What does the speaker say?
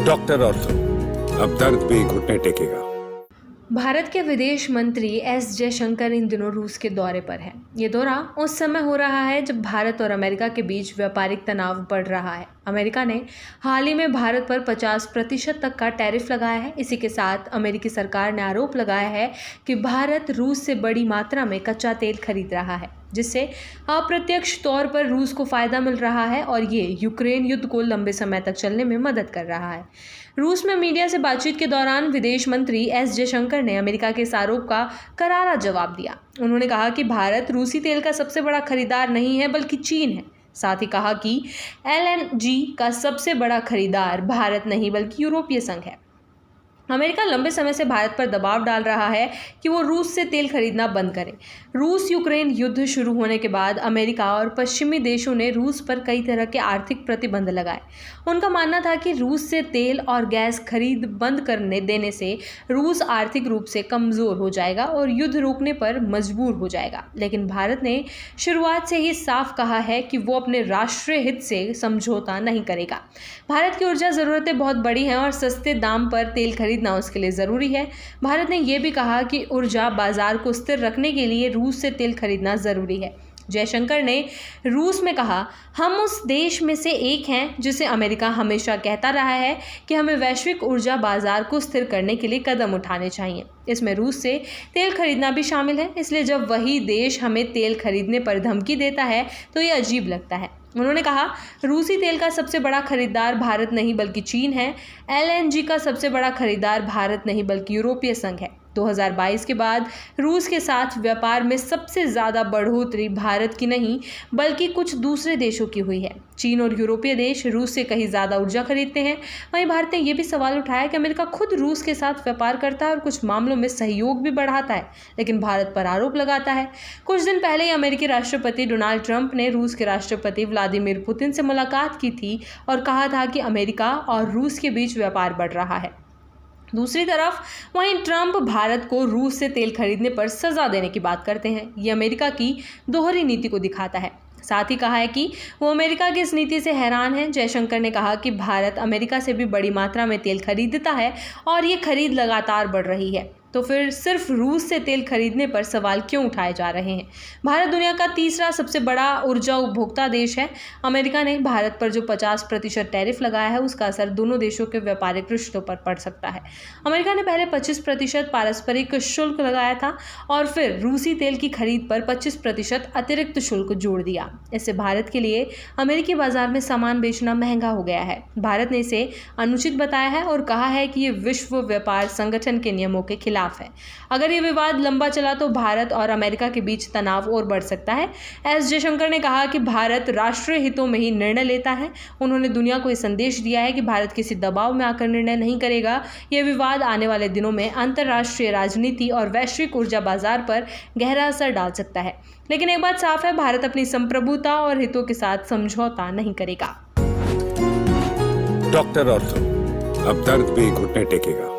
Doctor ortho, अब दर्द भी घुटने टेकेगा। भारत के विदेश मंत्री एस जयशंकर इन दिनों रूस के दौरे पर हैं। ये दौरा उस समय हो रहा है जब भारत और अमेरिका के बीच व्यापारिक तनाव बढ़ रहा है। अमेरिका ने हाल ही में भारत पर 50% तक का टैरिफ लगाया है। इसी के साथ अमेरिकी सरकार ने आरोप लगाया है कि भारत रूस से बड़ी मात्रा में कच्चा तेल खरीद रहा है, जिससे अप्रत्यक्ष तौर पर रूस को फायदा मिल रहा है और ये यूक्रेन युद्ध को लंबे समय तक चलने में मदद कर रहा है। रूस में मीडिया से बातचीत के दौरान विदेश मंत्री एस जयशंकर ने अमेरिका के इस आरोप का करारा जवाब दिया। उन्होंने कहा कि भारत रूसी तेल का सबसे बड़ा खरीदार नहीं है बल्कि चीन है। साथ ही कहा कि एलएनजी का सबसे बड़ा खरीदार भारत नहीं बल्कि यूरोपीय संघ है। अमेरिका लंबे समय से भारत पर दबाव डाल रहा है कि वो रूस से तेल खरीदना बंद करे। रूस यूक्रेन युद्ध शुरू होने के बाद अमेरिका और पश्चिमी देशों ने रूस पर कई तरह के आर्थिक प्रतिबंध लगाए। उनका मानना था कि रूस से तेल और गैस खरीद बंद करने देने से रूस आर्थिक रूप से कमज़ोर हो जाएगा और युद्ध रोकने पर मजबूर हो जाएगा। लेकिन भारत ने शुरुआत से ही साफ कहा है कि वो अपने राष्ट्रीय हित से समझौता नहीं करेगा। भारत की ऊर्जा ज़रूरतें बहुत बड़ी हैं और सस्ते दाम पर तेल खरीदना उसके लिए ज़रूरी है। भारत ने यह भी कहा कि ऊर्जा बाजार को स्थिर रखने के लिए रूस से तेल खरीदना ज़रूरी है। जयशंकर ने रूस में कहा, हम उस देश में से एक हैं जिसे अमेरिका हमेशा कहता रहा है कि हमें वैश्विक ऊर्जा बाजार को स्थिर करने के लिए कदम उठाने चाहिए। इसमें रूस से तेल खरीदना भी शामिल है। इसलिए जब वही देश हमें तेल खरीदने पर धमकी देता है तो ये अजीब लगता है। उन्होंने कहा, रूसी तेल का सबसे बड़ा खरीदार भारत नहीं बल्कि चीन है। एलएनजी का सबसे बड़ा खरीदार भारत नहीं बल्कि यूरोपीय संघ है। 2022 के बाद रूस के साथ व्यापार में सबसे ज़्यादा बढ़ोतरी भारत की नहीं बल्कि कुछ दूसरे देशों की हुई है। चीन और यूरोपीय देश रूस से कहीं ज़्यादा ऊर्जा खरीदते हैं। वहीं भारत ने यह भी सवाल उठाया कि अमेरिका खुद रूस के साथ व्यापार करता है और कुछ मामलों में सहयोग भी बढ़ाता है, लेकिन भारत पर आरोप लगाता है। कुछ दिन पहले ही अमेरिकी राष्ट्रपति डोनाल्ड ट्रंप ने रूस के राष्ट्रपति व्लादिमीर पुतिन से मुलाकात की थी और कहा था कि अमेरिका और रूस के बीच व्यापार बढ़ रहा है। दूसरी तरफ वहीं ट्रंप भारत को रूस से तेल खरीदने पर सज़ा देने की बात करते हैं। ये अमेरिका की दोहरी नीति को दिखाता है। साथ ही कहा है कि वो अमेरिका की इस नीति से हैरान है। जयशंकर ने कहा कि भारत अमेरिका से भी बड़ी मात्रा में तेल खरीदता है और ये खरीद लगातार बढ़ रही है, तो फिर सिर्फ रूस से तेल खरीदने पर सवाल क्यों उठाए जा रहे हैं। भारत दुनिया का तीसरा सबसे बड़ा ऊर्जा उपभोक्ता देश है। अमेरिका ने भारत पर जो 50% टैरिफ लगाया है उसका असर दोनों देशों के व्यापारिक रिश्तों पर पड़ सकता है। अमेरिका ने पहले 25% पारस्परिक शुल्क लगाया था और फिर रूसी तेल की खरीद पर 25% अतिरिक्त शुल्क जोड़ दिया। इससे भारत के लिए अमेरिकी बाजार में सामान बेचना महंगा हो गया है। भारत ने इसे अनुचित बताया है और कहा है कि ये विश्व व्यापार संगठन के नियमों के खिलाफ है। अगर ये विवाद लंबा चला तो भारत और अमेरिका के बीच तनाव और बढ़ सकता है। एस जयशंकर ने कहा कि भारत राष्ट्रीय हितों में ही निर्णय लेता है। उन्होंने दुनिया को ये संदेश दिया है कि भारत किसी दबाव में आकर निर्णय नहीं करेगा। यह विवाद आने वाले दिनों में अंतर्राष्ट्रीय राजनीति और वैश्विक ऊर्जा बाजार पर गहरा असर डाल सकता है। लेकिन एक बात साफ है, भारत अपनी संप्रभुता और हितों के साथ समझौता नहीं करेगा। डॉक्टर ऑर्थो, अब दर्द भी घुटने टेकेगा।